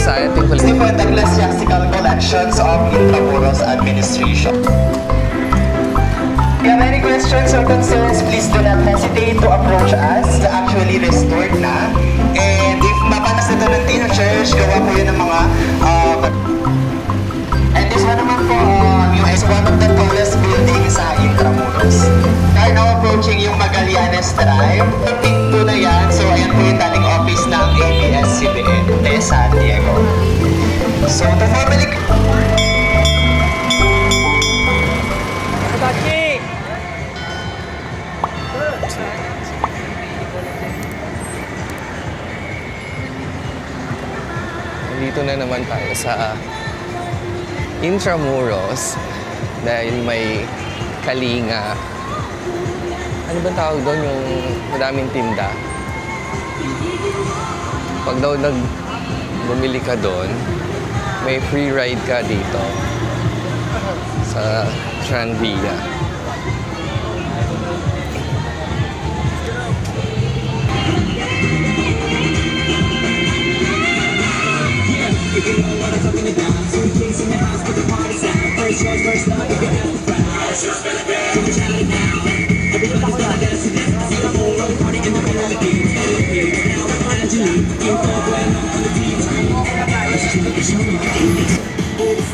Bisaya, thankfully. For the Ecclesiastical Collections of Intramuros Administration. If you have any questions or concerns, please do not hesitate to approach us. It's actually restored na. And if mapanas na Tolentino Church, gawa po yun ng mga and this one naman po, is one of the tallest buildings sa Intramuros. We are now approaching yung Magallanes Drive. Pinto na yan. So, ayan po yung dating office ng ABS-CBN de San Diego. So, to formally... Dito na naman tayo sa Intramuros dahil may kalinga. Ano ba tawag doon? Yung madaming tinda. Pag daw bumili ka doon, may free ride ka dito sa Tranvia.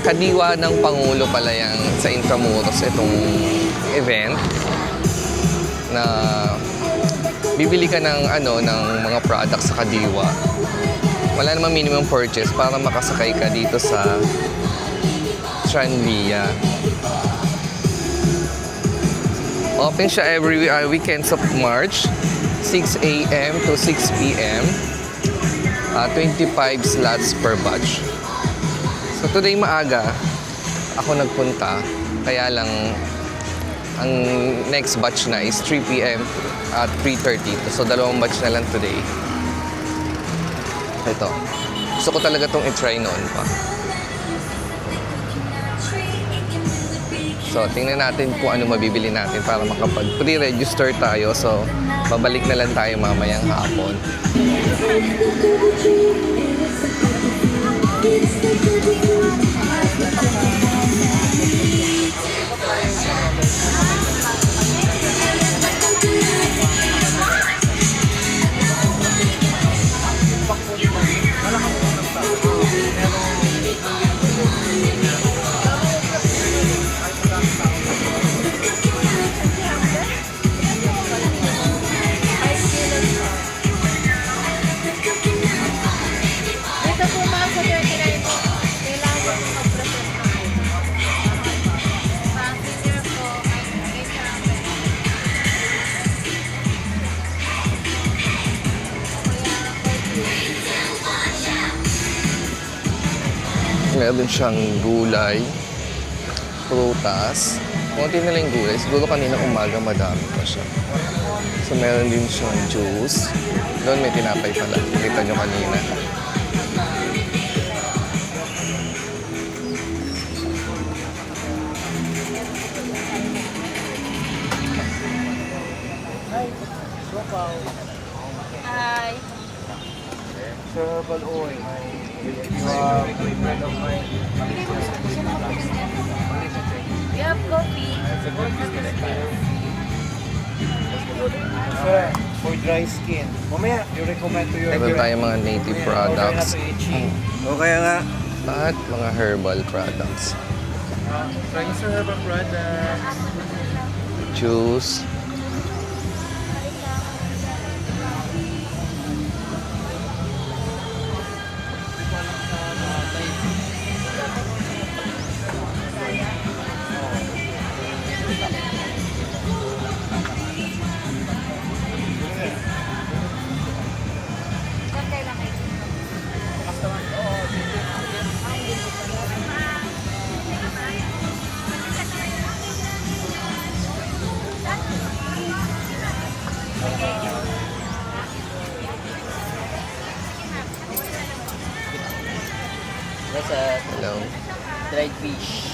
Kadiwa ng Pangulo pala yang sa Intramuros itong event na bibili ka ng ng mga products sa Kadiwa. Wala namang minimum purchase para makasakay ka dito sa Tranvia. Open siya every weekends of March, 6 a.m. to 6 p.m. 25 slots per batch. So today maaga ako nagpunta, kaya lang ang next batch na is 3 p.m. at 3:30. So dalawang batch na lang today. Ito. Gusto ko talaga itong i-try noon pa. So, tingnan natin kung ano mabibili natin para makapag-pre-register tayo. So, babalik na lang tayo mamayang hapon. Meron siyang gulay, prutas. Kunti na lang yung gulay. Siguro kanina umaga madami pa siya. So meron din siyang juice. Doon may tinapay pala. Kita nyo kanina. Hi. Herbal oil. You are a friend of mine. We have coffee. Sir, for dry skin. Mamaya, you recommend to your... Meron tayong mga native products. O kaya nga. At mga herbal products. Try sa herbal products. Juice. That's a Hello. dried fish.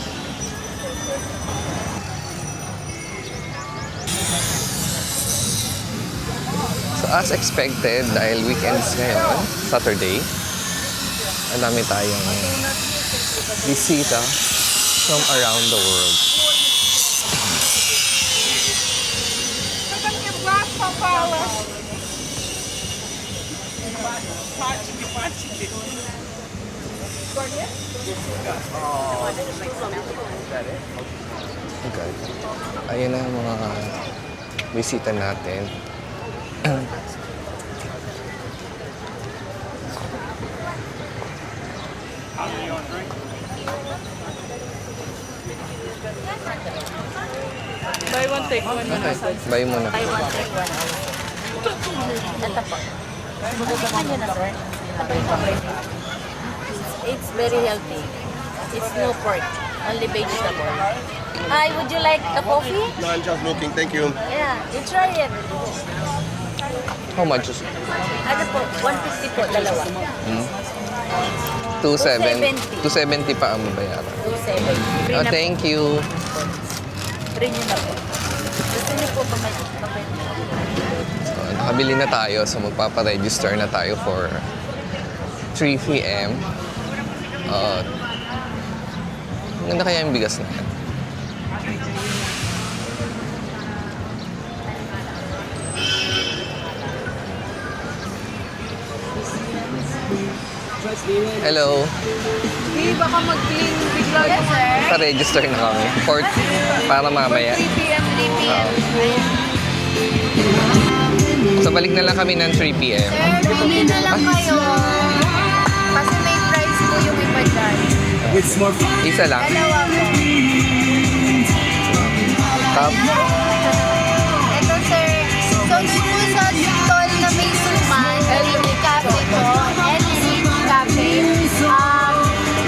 So as expected, dahil weekends ngayon, Saturday, Ang dami tayong bisita from around the world. Okay. Ayun na ang mga bisita natin. Buy one, take one. Okay, buy mo na. Buy one, take one. Ito po. Subukan nyo na, sir. It's very healthy. It's no pork. Only vegetable. Hi, would you like a coffee? No, I'm just looking. Thank you. Yeah, you try it. How much is it? Ano po? 150 po, dalawa. 270. 270 pa ang bayaran. 270. Free Oh, na po. thank you. Free nyo na po. Gusto niyo po ba may papel? So, nakabili na tayo. So, magpaparegister na tayo for 3 p.m. Ganda kaya yung bigas na yan. Hello. Hindi, baka mag-clean bigla po. Sir. Pa-register na kami. Para mamaya. 3 p.m. 3 p.m. So, balik na lang kami ng 3 p.m. Sir, pili na lang kayo. Kasi may price po yung iba dyan. Isa lang. Dalawa po. Tap. Ito, sir. So, doon po sa stall na may suman, Elite Cafe po, Elite Cafe,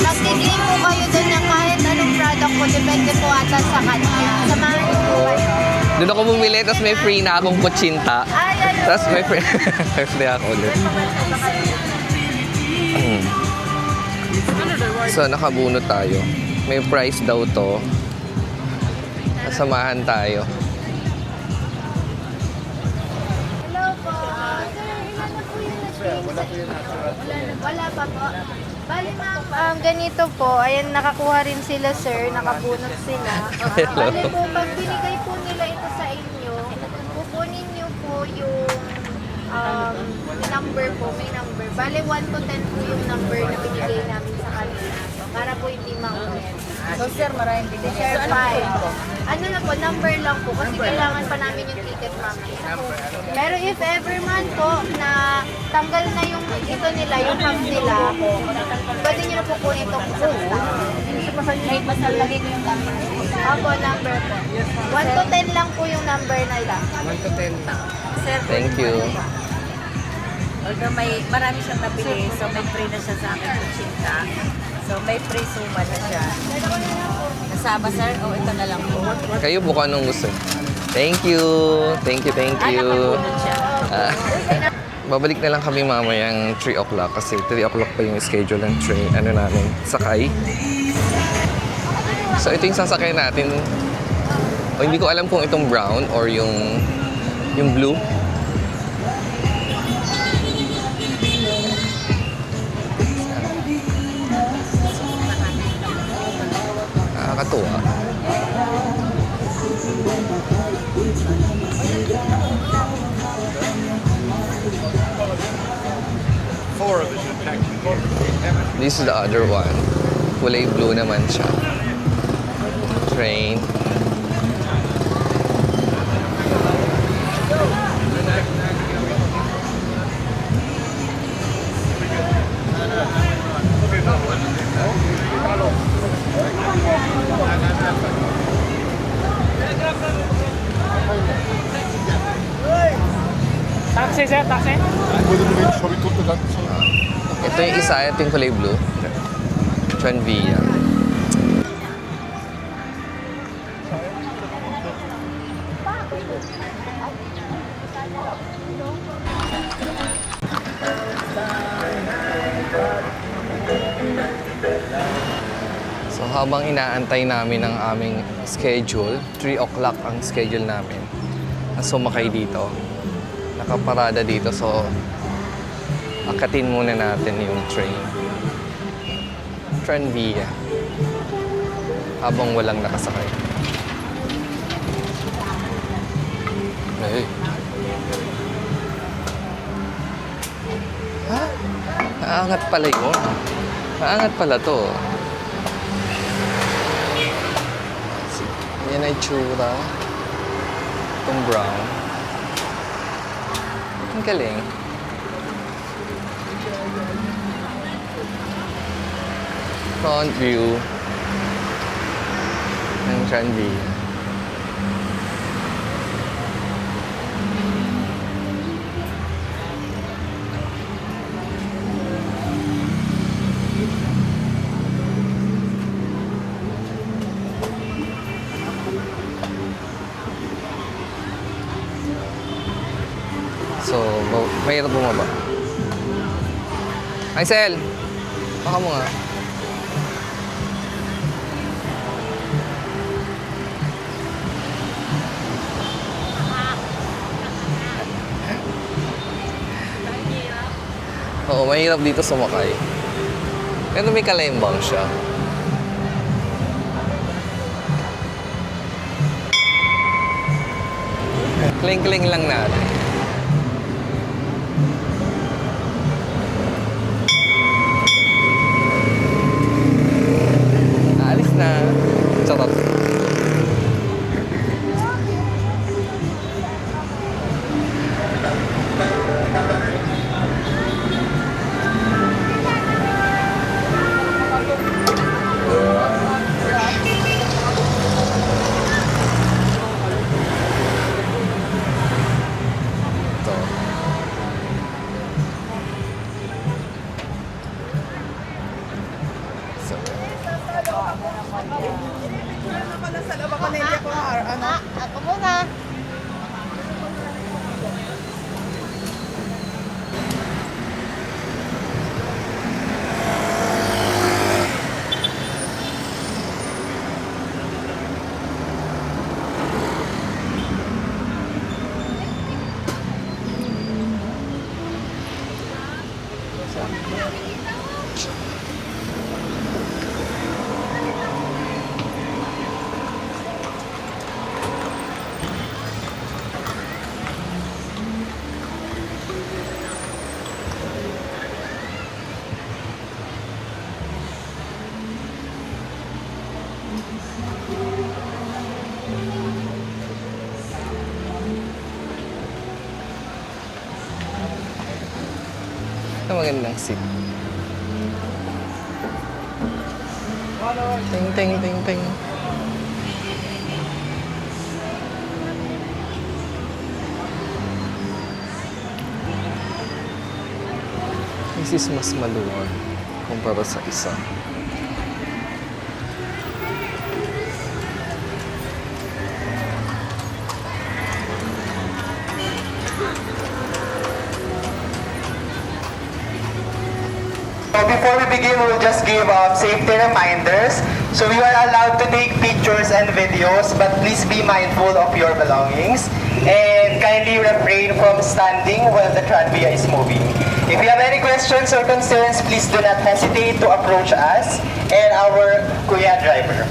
nag-claim po kayo doon ng kahit anong product po, depende po ata sa kanya. Samahan niyo po kayo. Doon ako bumili, tapos may free na akong kutsinta. Ay, ano? Tapos may free, may free ako ulit. So, nakabunot tayo. May price daw to. Kasamahan tayo. Hello po. Sir, ilan na po yung Wala pa po. Bali ma'am, ganito po. Ayan, nakakuha rin sila sir. Nakabunot sila. Hello. Bali po, pag binigay po nila ito sa inyo, kukunin niyo po yung number po. May number. Bali, 1 to 10 po yung number na binigay namin sa kanila. Para po hindi maulit. So sir, maraming binigay. Sir, 5. Ano na po, number lang po. Kasi kailangan pa namin yung ticket mamaya. Pero if ever man po na tanggal na yung ito nila, yung hub nila, pwede nyo na po po ito sa may pasal lagi ko yung number. Opo, number po. 1 to 10 lang po yung number nila. 1 to 10 na. Sir, Thank you. Although may marami siyang nabili, so may free na siya sa akin kutsinta. So may free suma na siya. Nasaba sir? O ito na lang po. Kayo po kung anong gusto. Thank you. Thank you, thank you. Nakabunod siya. Ah, babalik na lang kami mamayang 3 o'clock kasi 3 o'clock pa yung schedule ng train, namin, sakay. So ito yung sasakay natin. O, hindi ko alam kung itong brown or yung blue. Nakakatuwa. This is the other one. Kulay blue naman siya. Train. Taxi, sir, taxi. Ito yung isa, ito yung kulay blue. Tranvia. So habang inaantay namin ang aming schedule, 3 o'clock ang schedule namin. Na sumakay dito. Nakaparada dito, so akatin muna natin yung train. Tranvia. Habang walang nakasakay. Ay. Ha? Naangat pala yun. Naangat pala to. Yan ay tsura. Itong brown. Ang galing. Front view ng Tranvia. So, mahirap bumaba. Aisel! Baka mo nga. Oo, mahirap dito sumakay. Pero may kalembang siya. Kling-kling lang natin. Alis na. Charot. Ito. So, Ako muna. ito magandang seat. Ting, ting, ting, ting. This is mas maluwag kumpara sa isa. So before we begin, we'll just give safety reminders. So you are allowed to take pictures and videos, but please be mindful of your belongings. And kindly refrain from standing while the Tranvia is moving. If you have any questions or concerns, please do not hesitate to approach us and our Kuya driver.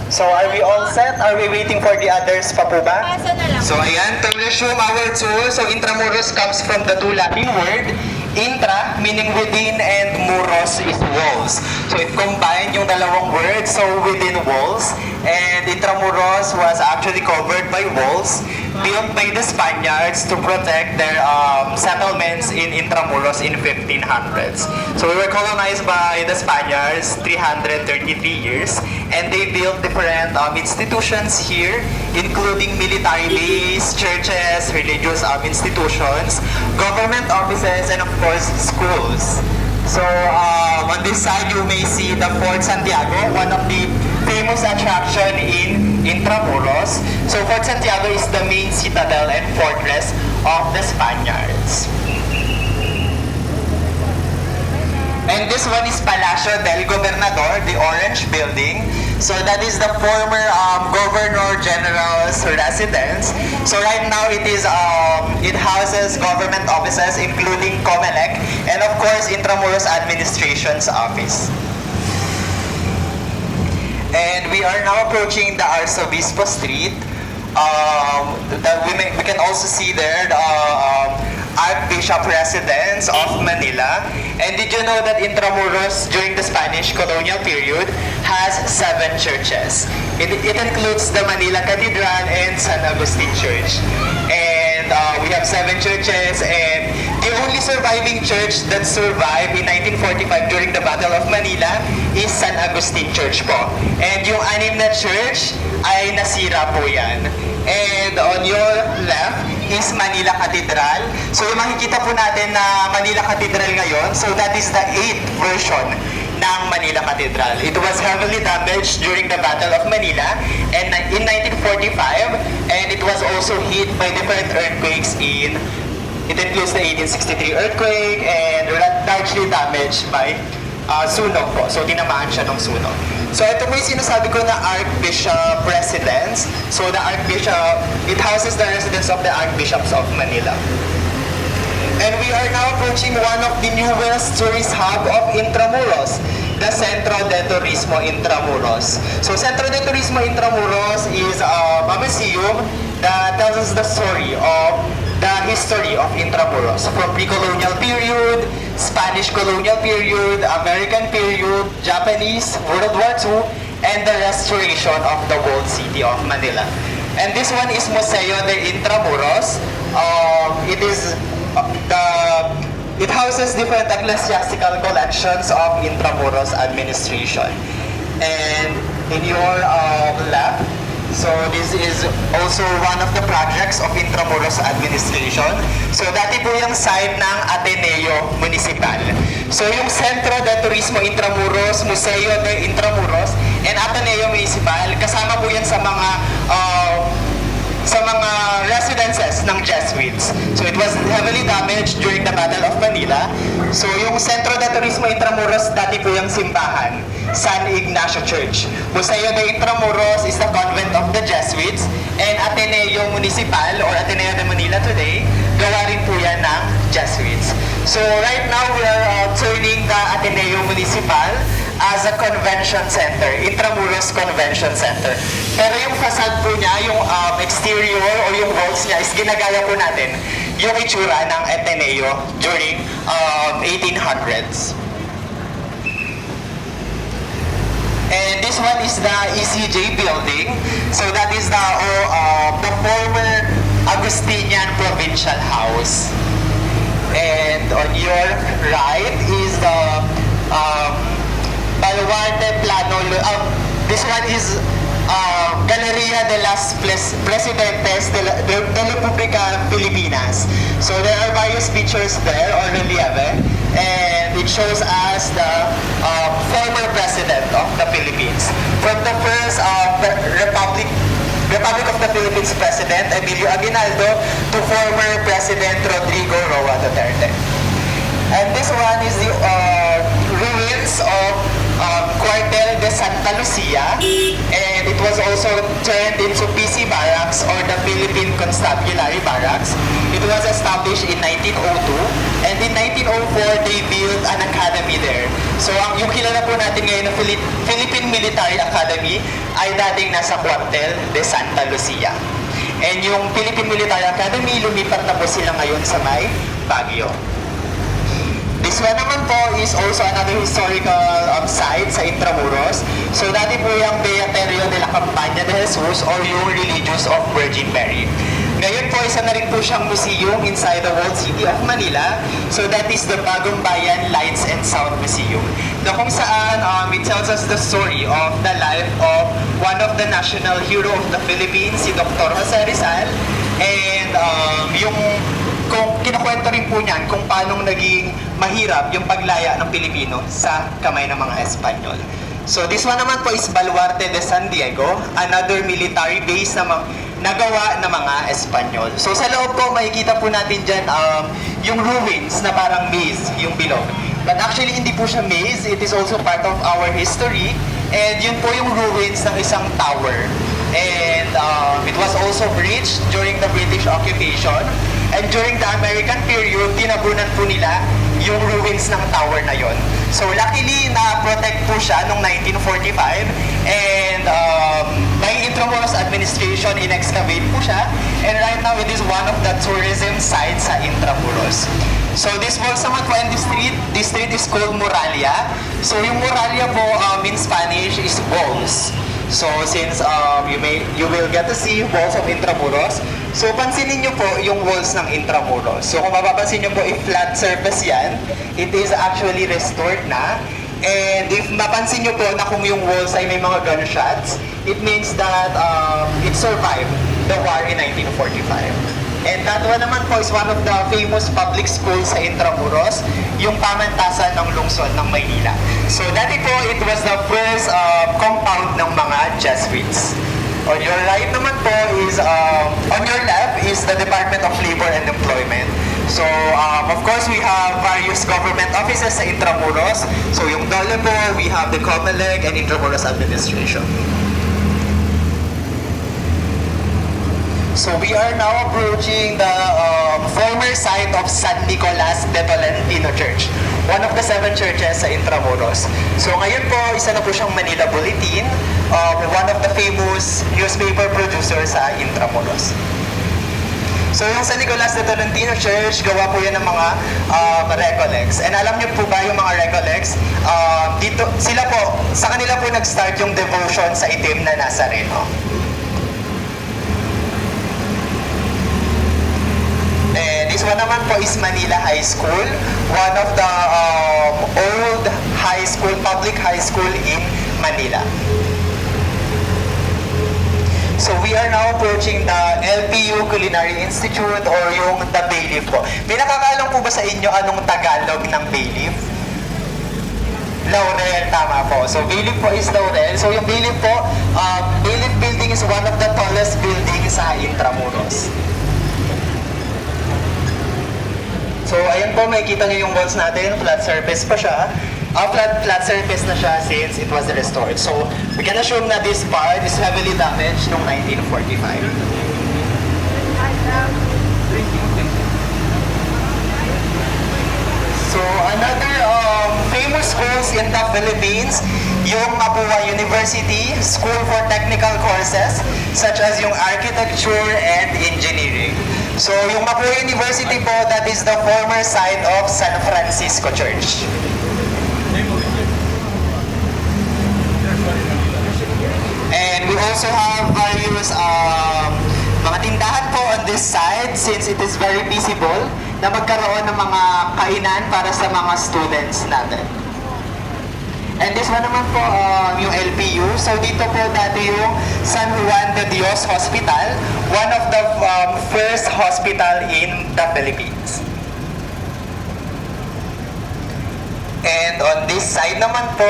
So are we all set? Are we waiting for the others pa po ba? Paso na lang. So ayan, to resume our tour, so intramuros comes from the two Latin word, intra, meaning within, and muros is walls. So it combined yung dalawang words, so within walls, and intramuros was actually covered by walls, built by the Spaniards to protect their settlements in Intramuros in 1500s. So we were colonized by the Spaniards 333 years, and they built different institutions here, including military base, churches, religious institutions, government offices, and of course, schools. So on this side, you may see the Fort Santiago, one of the famous attraction in Intramuros. So Fort Santiago is the main citadel and fortress of the Spaniards. And this one is Palacio del Gobernador, the orange building. So that is the former Governor General's residence. So right now it is it houses government offices including COMELEC and of course Intramuros Administration's office. And we are now approaching the Arzobispo Street. We can also see there the Archbishop residence of Manila. And did you know that Intramuros during the Spanish colonial period has 7 churches? It includes the Manila Cathedral and San Agustin Church. And we have 7 churches, and the only surviving church that survived in 1945 during the Battle of Manila is San Agustin Church po. And yung 6 na church ay nasira po yan. And on your left is Manila Cathedral. So yung makikita po natin na Manila Cathedral ngayon, so that is the 8th version ng Manila Cathedral. It was heavily damaged during the Battle of Manila and in 1945, and it was also hit by different earthquakes it includes the 1863 earthquake and largely damaged by sunog po. So tinamaan siya ng sunog. So ito po yung sinasabi ko na Archbishop residence. So the Archbishop, it houses the residence of the Archbishops of Manila. And we are now approaching one of the newest tourist hub of Intramuros, the Centro de Turismo Intramuros. So Centro de Turismo Intramuros is a museum that tells us the story of the history of Intramuros. So from pre-colonial period, Spanish colonial period, American period, Japanese, World War II, and the restoration of the walled city of Manila. And this one is Museo de Intramuros. It houses different ecclesiastical collections of Intramuros administration. And in your left, so this is also one of the projects of Intramuros administration. So dati po yung site ng Ateneo Municipal. So yung Centro de Turismo Intramuros, Museo de Intramuros, and Ateneo Municipal, kasama po yan sa mga residences ng Jesuits. So it was heavily damaged during the Battle of Manila. So yung Centro de Turismo Intramuros, dati po yung simbahan, San Ignacio Church. Museo de Intramuros is the convent of the Jesuits, and Ateneo Municipal or Ateneo de Manila today, gawa rin po yan ng Jesuits. So right now we are turning the Ateneo Municipal as a convention center, Intramuros Convention Center. Pero yung facade po niya, yung exterior or yung walls niya is ginagaya po natin yung itsura ng Ateneo during 1800s. And this one is the ECJ building. So that is the former Agustinian Provincial House. And on your right is the Baluarte Plano. This one is Galeria de las Presidentes de la República Filipinas. So there are various pictures there on relieve, and it shows us the former president of the Philippines. From the first Republic of the Philippines President Emilio Aguinaldo to former President Rodrigo Roa Duterte. And this one is the ruins of Cuartel de Santa Lucia, and it was also turned into PC Barracks or the Philippine Constabulary Barracks. It was established in 1902, and in 1904 they built an academy there. So yung kilala po natin ngayon na Philippine Military Academy ay dating nasa Cuartel de Santa Lucia. And yung Philippine Military Academy, lumipat na po sila ngayon sa may Baguio. This one naman po is also another historical site sa Intramuros. So dati po yung Beaterio de la Campaña de Jesus or yung Religious of Virgin Mary. Ngayon po, isa na rin po siyang museum inside the walled city of Manila. So that is the Bagong Bayan Lights and Sound Museum. Na kung saan it tells us the story of the life of one of the national hero of the Philippines, si Dr. Jose Rizal. And kung kinukwento rin po niyan kung paano naging mahirap yung paglaya ng Pilipino sa kamay ng mga Espanyol. So this one naman po is Baluarte de San Diego, another military base na nagawa ng mga Espanyol. So sa loob po, makikita po natin dyan yung ruins na parang maze, yung bilog. But actually, hindi po siya maze. It is also part of our history. And yun po yung ruins ng isang tower. And it was also breached during the British occupation. And during the American period, tinabunan po nila yung ruins ng tower na yon. So luckily, na-protect po siya noong 1945 and by Intramuros administration, in-excavate po siya. And right now, it is one of the tourism sites sa Intramuros. So this walls naman po in this street is called Muralia. So yung Muralia po in Spanish is walls. So since you will get to see walls of Intramuros, so pansinin niyo po yung walls ng Intramuros. So kung mapapansin niyo po, if flat surface yan, it is actually restored na. And if mapansin niyo po na kung yung walls ay may mga gunshots, it means that it survived the war in 1945. And that one naman po is one of the famous public schools sa Intramuros, yung pamantasan ng lungsod ng Maynila. So dati po, it was the first compound ng mga Jesuits. On your right naman po is, on your left is the Department of Labor and Employment. So, of course, we have various government offices sa Intramuros. So yung DOLE po, we have the COMELEC and Intramuros Administration. So we are now approaching the former site of San Nicolas de Tolentino Church, one of the 7 churches sa Intramuros. So ngayon po, isa na po siyang Manila Bulletin, one of the famous newspaper producers sa Intramuros. So yung San Nicolas de Tolentino Church, gawa po yan ng mga Recollects. And alam niyo po ba yung mga Recollects, dito, sila po, sa kanila po nag-start yung devotion sa itim na Nazareno. This one naman po is Manila High School, one of the old high school, public high school in Manila. So we are now approaching the LPU Culinary Institute or yung the Bayleaf po. May nakakaalam po ba sa inyo anong Tagalog ng Bayleaf? Laurel, tama po. So Bayleaf po is Laurel. So yung Bayleaf po, Bayleaf Building is one of the tallest buildings sa Intramuros. So, ayan po, makikita niyo yung walls natin, flat surface pa siya. Flat surface na siya since it was restored. So, we can assume na this part is heavily damaged noong 1945. So, another famous schools in the Philippines, yung Mapua University, School for Technical Courses, such as yung Architecture and Engineering. So, yung Mapua University po, that is the former site of San Francisco Church. And we also have various mga tindahan po on this side since it is very visible na magkaroon ng mga kainan para sa mga students natin. And this one naman po, yung LPU. So dito po dati yung San Juan de Dios Hospital, one of the first hospital in the Philippines. And on this side naman po,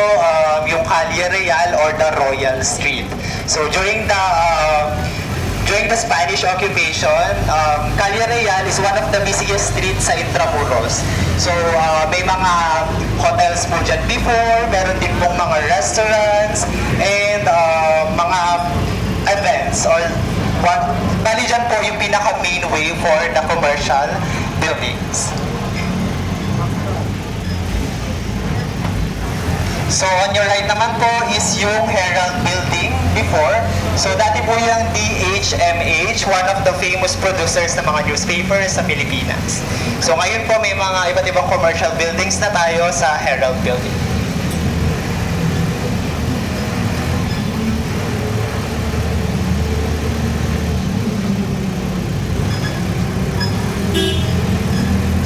yung Calle Real or the Royal Street. So during the Spanish occupation, Calle Real is one of the busiest streets sa Intramuros. So, may mga hotels po dyan before, meron din pong mga restaurants, and mga events. Bali dyan po yung pinaka-main way for the commercial buildings. So, on your right naman po is yung Herald Building before. So, dati po yung DHMH, one of the famous producers ng mga newspapers sa Pilipinas. So, ngayon po may mga iba't ibang commercial buildings na tayo sa Herald Building.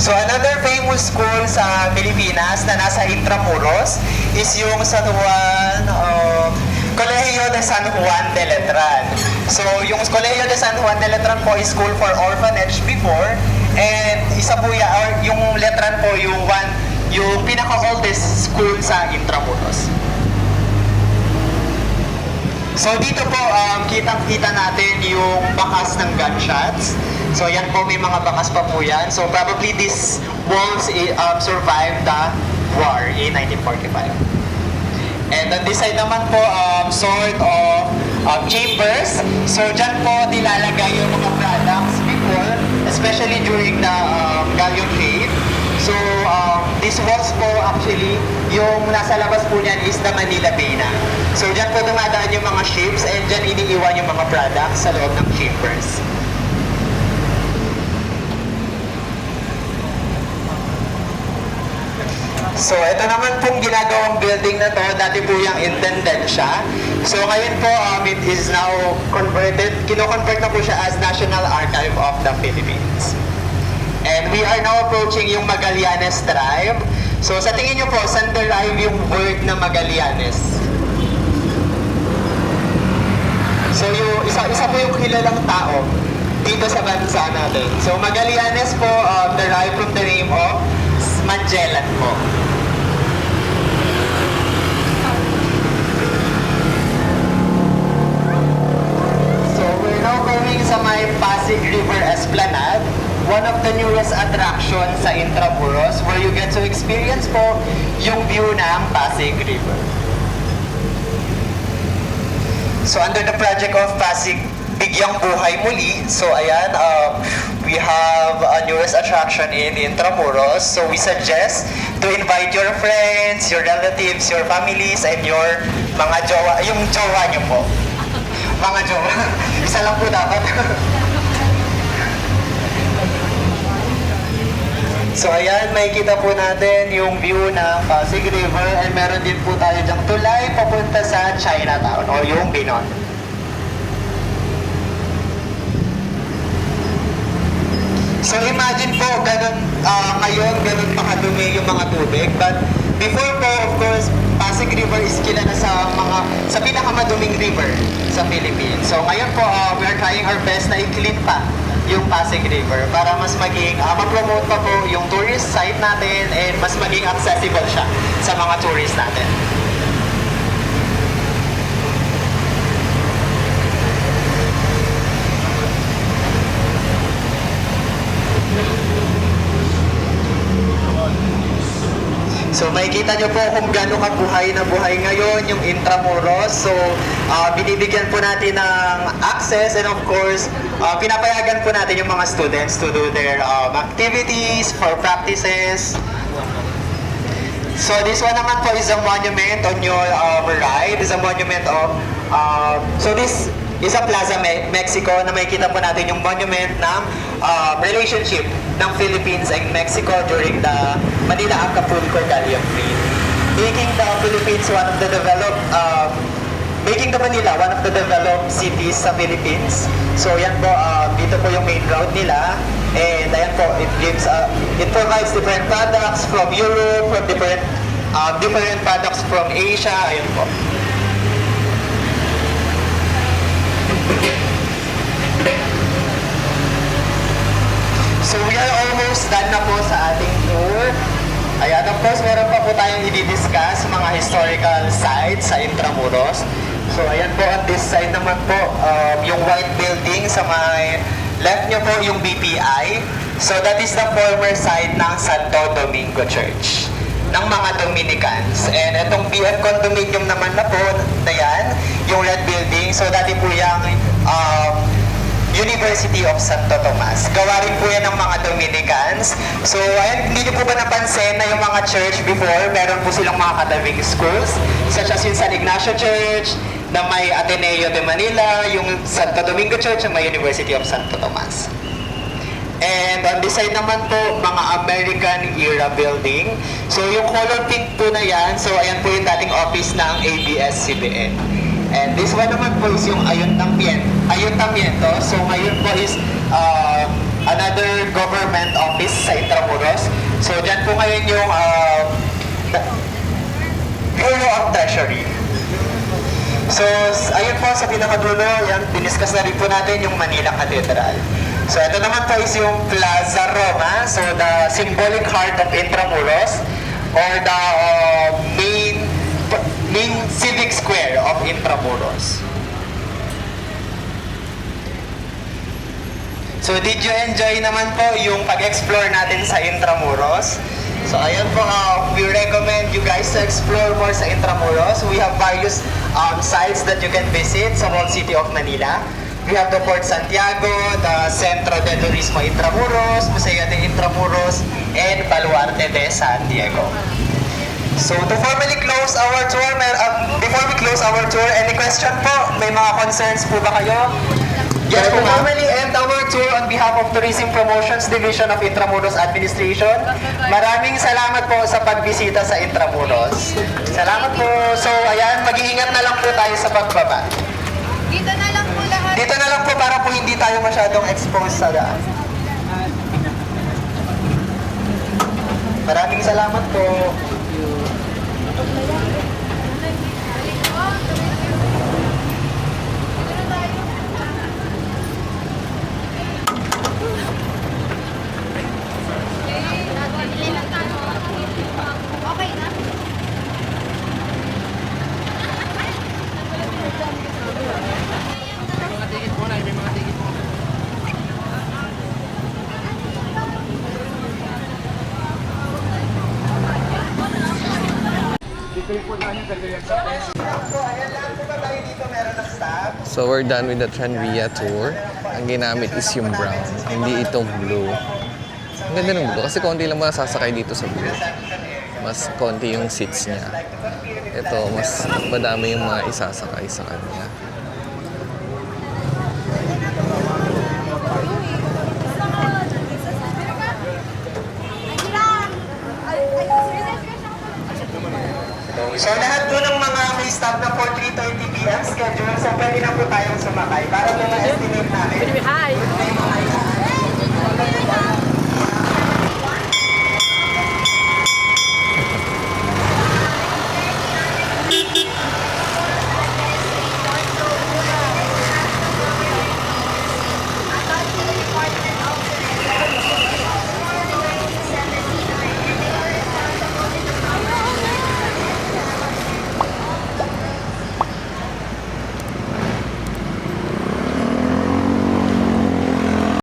So another famous school sa Pilipinas na nasa Intramuros is yung Colegio de San Juan de Letran. So yung Colegio de San Juan de Letran po is school for orphanage before, and isa po yung Letran po yung pinaka-oldest school sa Intramuros. So dito po, kitang-kita natin yung bakas ng gunshots. So yan po, may mga bakas pa po yan. So probably these walls survived the war in 1945. And on this side naman po, sort of chambers. So dyan po nilalagay yung mga products before, especially during the Galleon Trade. So these walls po actually, yung nasa labas po niyan is the Manila Bay na. So dyan po dumadaan yung mga ships and dyan iniiwan yung mga products sa loob ng shippers. So, ito naman pong ginagawang building na to, dati po yung intendensya. So, ngayon po, it is now converted, kino-convert na po siya as National Archive of the Philippines. And we are now approaching yung Magallanes Drive. So, sa tingin nyo po, saan derive yung word na Magallanes? So, yung isa po yung kilalang tao dito sa bansa natin. So, Magallanes po, derived from the name of Magellan po. So, we're now going sa may Pasig River Esplanade, one of the newest attractions sa Intramuros where you get to experience po yung view ng Pasig River. So, under the project of Pasig Bigyang Buhay Muli, so ayan, we have a newest attraction in Intramuros. So we suggest to invite your friends, your relatives, your families, and your mga jowa, yung jowa nyo po. Mga jowa. Isa lang po dapat. So ayan, makikita po natin yung view ng Pasig River and meron din po tayo dyang tulay papunta sa Chinatown o yung Binon. So imagine po, ngayon, ganun makadumi yung mga tubig. But before po, of course, Pasig River is kilala sa pinakamaduming river sa Philippines. So ngayon po, we are trying our best na i-clean pa yung Pasig River para mas maging, ma-promote pa po yung tourist site natin and mas maging accessible siya sa mga tourists natin. So makikita nyo po kung gaano kabuhay na buhay ngayon yung Intramuros. So binibigyan po natin ng access and of course pinapayagan po natin yung mga students to do their activities for practices. So this one naman po is a monument on your right. It's a monument of so this is a Plaza Mexico na makikita po natin yung monument ng relationship ng Philippines and Mexico during the Manila-Acapulco Galleon Trade. Making the Philippines one of the making the Manila one of the developed cities sa Philippines. So yan po, dito po yung main route nila. And ayan po, it provides different products from Europe, from different products from Asia. Ayan po. So we are almost done na po sa ating tour. Ayan, of course, meron pa po tayong i-discuss mga historical sites sa Intramuros. So ayan po, on this side naman po, yung white building sa may left nyo po yung BPI. So that is the former site ng Santo Domingo Church ng mga Dominicans. And itong BF Condominium naman na po, na yan, yung red building. So dati po yung University of Santo Tomas. Gawa rin po yan ng mga Dominicans. So, ayun, hindi niyo po ba napansin na yung mga church before, meron po silang mga katabing schools, such as yung San Ignacio Church, na may Ateneo de Manila, yung Santo Domingo Church, na may University of Santo Tomas. And on this side naman po, mga American era building. So, yung color pink po na yan, so ayan po yung dating office ng ABS-CBN. And this one naman po is yung Ayuntamiento. So ngayon po is another government office sa Intramuros. So dyan po ngayon yung Bureau of Treasury. So ayun po sa pinakadulo, yan, diniscuss na rin po natin yung Manila Cathedral. So ito naman po is yung Plaza Roma. So the symbolic heart of Intramuros or the main civic square of Intramuros. So did you enjoy naman po yung pag-explore natin sa Intramuros? So ayan po, we recommend you guys to explore more sa Intramuros. We have various sites that you can visit sa whole city of Manila. We have the Port Santiago, the Centro de Turismo Intramuros, Museo de Intramuros, and Baluarte de San Diego. So to formally close our tour, before we close our tour, any question po? May mga concerns po ba kayo? Yes, to formally end our tour on behalf of Tourism Promotions Division of Intramuros Administration, maraming salamat po sa pagbisita sa Intramuros. Salamat po. So ayan, mag-iingat na lang po tayo sa pagbaba. Dito na lang po lahat. Dito na lang po para po hindi tayo masyadong exposed sa daan. Maraming salamat po. Okay na? So we're done with the Tranvia tour. Ang ginamit is yung brown, hindi itong blue. Ang ganda ng blue kasi konti lang masasakay dito sa blue. Mas konti yung seats niya. Ito, mas madami yung mga isasakay sa kanya. So lahat po ng mga may stop na for 3:30 p.m. schedule, so pwede na po tayong sumakay para po ma-estimate namin. May mga